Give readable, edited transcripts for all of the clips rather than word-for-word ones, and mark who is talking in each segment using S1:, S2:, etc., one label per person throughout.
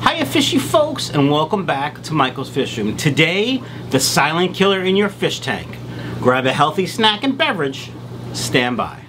S1: Hiya fishy folks, and welcome back to Michael's Fish Room. Today, the silent killer in your fish tank. Grab a healthy snack and beverage. Stand by.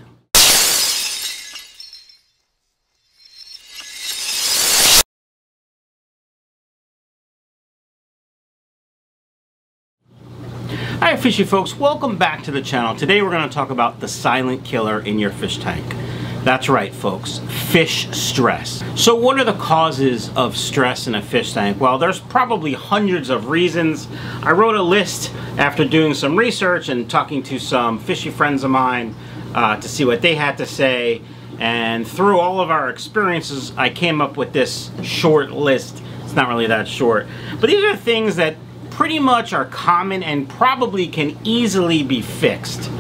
S1: Hi fishy folks, welcome back to the channel. Today we're going to talk about the silent killer in your fish tank. That's right folks, fish stress. So what are the causes of stress in a fish tank? Well, there's probably hundreds of reasons. I wrote a list after doing some research and talking to some fishy friends of mine to see what they had to say, and through all of our experiences I came up with this short list. It's not really that short, but these are things that pretty much are common and probably can easily be fixed.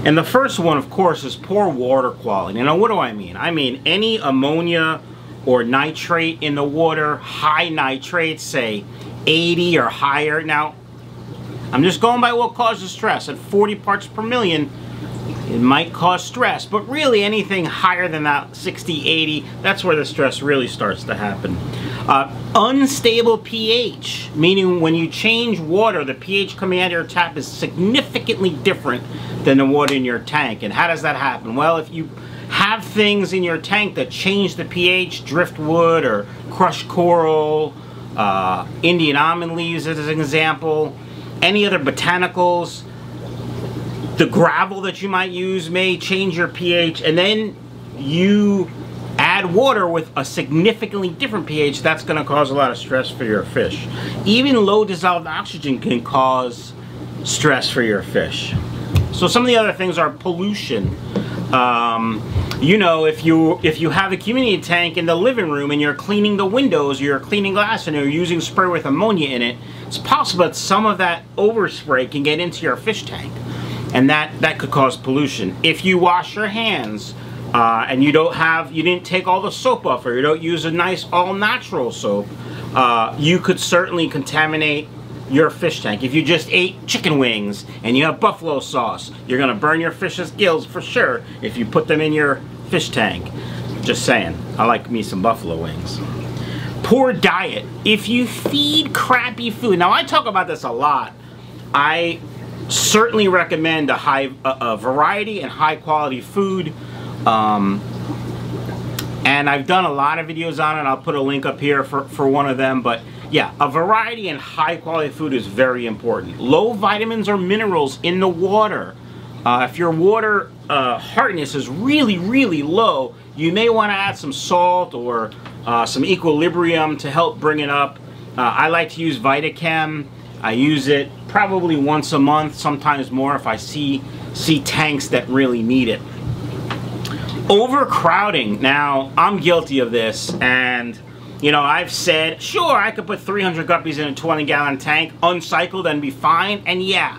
S1: And the first one, of course, is poor water quality. Now, what do I mean? I mean any ammonia or nitrate in the water, high nitrates, say 80 or higher. Now, I'm just going by what causes stress. At 40 parts per million, it might cause stress, but really anything higher than that, 60, 80, that's where the stress really starts to happen. Unstable pH, meaning when you change water, the pH coming out of your tap is significantly different than the water in your tank. And how does that happen? Well, if you have things in your tank that change the pH, driftwood or crushed coral, Indian almond leaves as an example, any other botanicals, the gravel that you might use may change your pH, and then you add water with a significantly different pH, that's going to cause a lot of stress for your fish. Even low dissolved oxygen can cause stress for your fish. So some of the other things are pollution. You know, if you have a community tank in the living room and you're cleaning the windows, you're cleaning glass, and you're using spray with ammonia in it, it's possible that some of that overspray can get into your fish tank, and that could cause pollution. If you wash your hands and you didn't take all the soap off, or you don't use a nice all-natural soap, you could certainly contaminate your fish tank. If you just ate chicken wings and you have buffalo sauce, you're gonna burn your fish's gills for sure if you put them in your fish tank. Just saying, I like me some buffalo wings. Poor diet. If you feed crappy food, now I talk about this a lot, I certainly recommend a variety and high quality food. And I've done a lot of videos on it. I'll put a link up here for one of them, but yeah, a variety and high quality food is very important. Low vitamins or minerals in the water. If your water hardness is really, really low, you may want to add some salt or some equilibrium to help bring it up. I like to use Vitachem. I use it probably once a month, sometimes more if I see tanks that really need it. Overcrowding. Now, I'm guilty of this, and you know, I've said, sure, I could put 300 guppies in a 20-gallon tank, uncycled, and be fine, and yeah,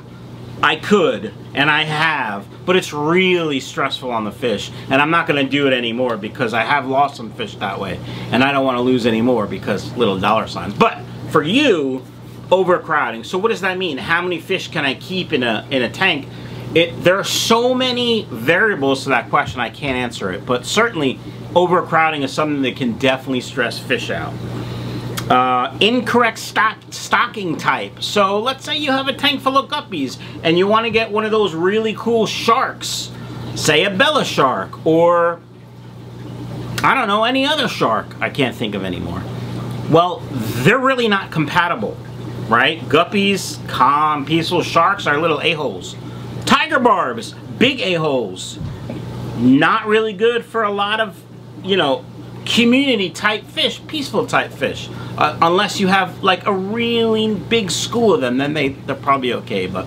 S1: I could, and I have, but it's really stressful on the fish, and I'm not going to do it anymore because I have lost some fish that way, and I don't want to lose any more because little dollar signs. But for you, overcrowding. So what does that mean? How many fish can I keep in a tank? There are so many variables to that question, I can't answer it, but certainly overcrowding is something that can definitely stress fish out. Incorrect stocking type. So let's say you have a tank full of guppies and you want to get one of those really cool sharks, say a Bella shark, or I don't know, any other shark. I can't think of any more. Well, they're really not compatible, right? Guppies, calm, peaceful. Sharks are little a-holes. Tiger barbs, big a-holes. Not really good for a lot of, you know, community type fish, peaceful type fish. Unless you have like a really big school of them, then they're probably okay. But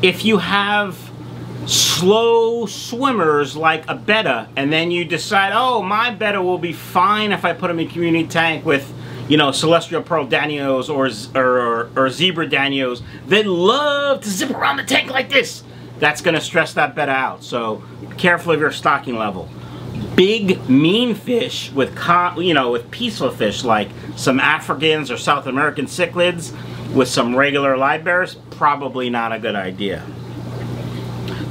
S1: if you have slow swimmers like a betta, and then you decide, oh, my betta will be fine if I put them in a community tank with, you know, celestial pearl danios or zebra danios that love to zip around the tank like this, that's going to stress that betta out. So be careful of your stocking level. Big mean fish with with peaceful fish like some Africans or South American cichlids with some regular live bears, probably not a good idea.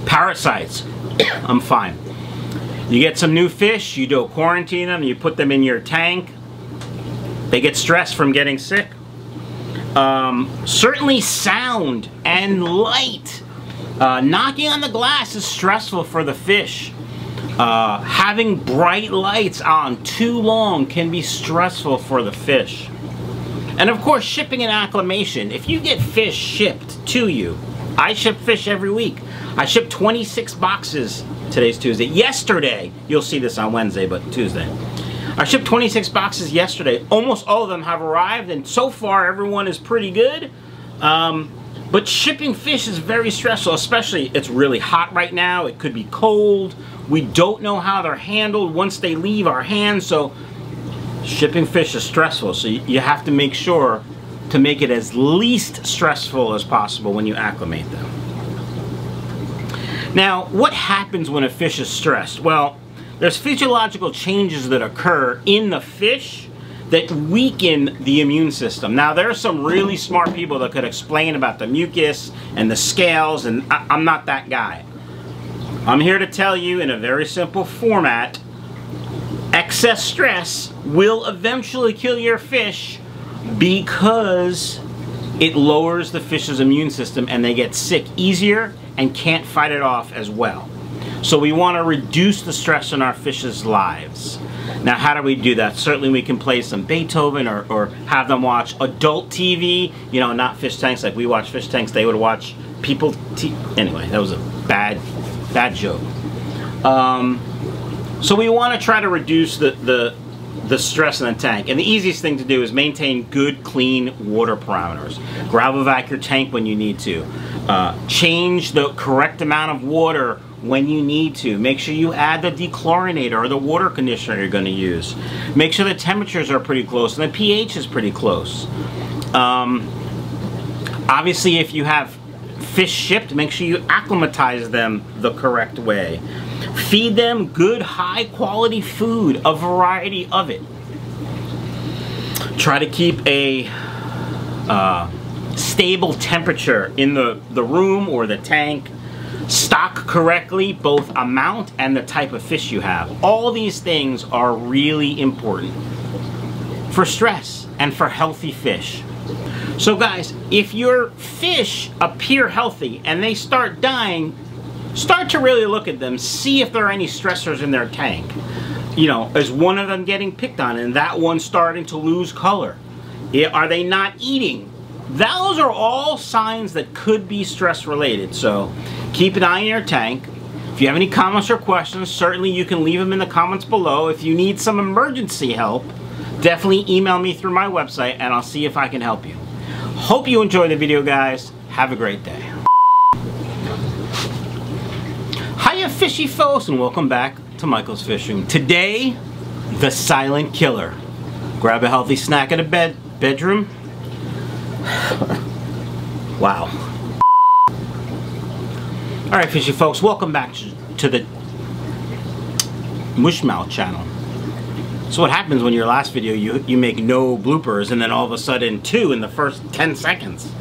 S1: Parasites, I'm fine. You get some new fish, you don't quarantine them, you put them in your tank, they get stressed from getting sick. Certainly sound and light. Knocking on the glass is stressful for the fish. Having bright lights on too long can be stressful for the fish. And of course, shipping and acclimation. If you get fish shipped to you, I ship fish every week. I shipped 26 boxes. Today's Tuesday. Yesterday, you'll see this on Wednesday, but Tuesday. I shipped 26 boxes yesterday. Almost all of them have arrived, and so far everyone is pretty good. But shipping fish is very stressful, especially it's really hot right now. It could be cold. We don't know how they're handled once they leave our hands, so shipping fish is stressful. So you have to make sure to make it as least stressful as possible when you acclimate them. Now, what happens when a fish is stressed? Well, there's physiological changes that occur in the fish that weaken the immune system. Now, there are some really smart people that could explain about the mucus and the scales, and I'm not that guy. I'm here to tell you in a very simple format, excess stress will eventually kill your fish because it lowers the fish's immune system and they get sick easier and can't fight it off as well. So we want to reduce the stress in our fish's lives. Now, how do we do that? Certainly we can play some Beethoven or have them watch adult TV, you know, not fish tanks like we watch fish tanks. They would watch people anyway, that was a bad joke. So we want to try to reduce the stress in the tank, and the easiest thing to do is maintain good, clean water parameters. Gravel vac your tank when you need to. Change the correct amount of water when you need to. Make sure you add the dechlorinator or the water conditioner you're going to use. Make sure the temperatures are pretty close and the pH is pretty close. Obviously, if you have fish shipped, make sure you acclimatize them the correct way. Feed them good, high-quality food, a variety of it. Try to keep a stable temperature in the room or the tank. Stock correctly, both amount and the type of fish you have. All these things are really important for stress and for healthy fish. So guys, if your fish appear healthy and they start dying, start to really look at them, see if there are any stressors in their tank. You know, is one of them getting picked on and that one's starting to lose color? Are they not eating? Those are all signs that could be stress related. So keep an eye on your tank. If you have any comments or questions, certainly you can leave them in the comments below. If you need some emergency help, definitely email me through my website and I'll see if I can help you. Hope you enjoyed the video, guys. Have a great day. Hiya, fishy folks, and welcome back to Michael's Fishing. Today, the silent killer. Grab a healthy snack in a bedroom. Wow. Alright, fishy folks, welcome back to the Mushmouth channel. So what happens when your last video you make no bloopers and then all of a sudden 2 in the first 10 seconds?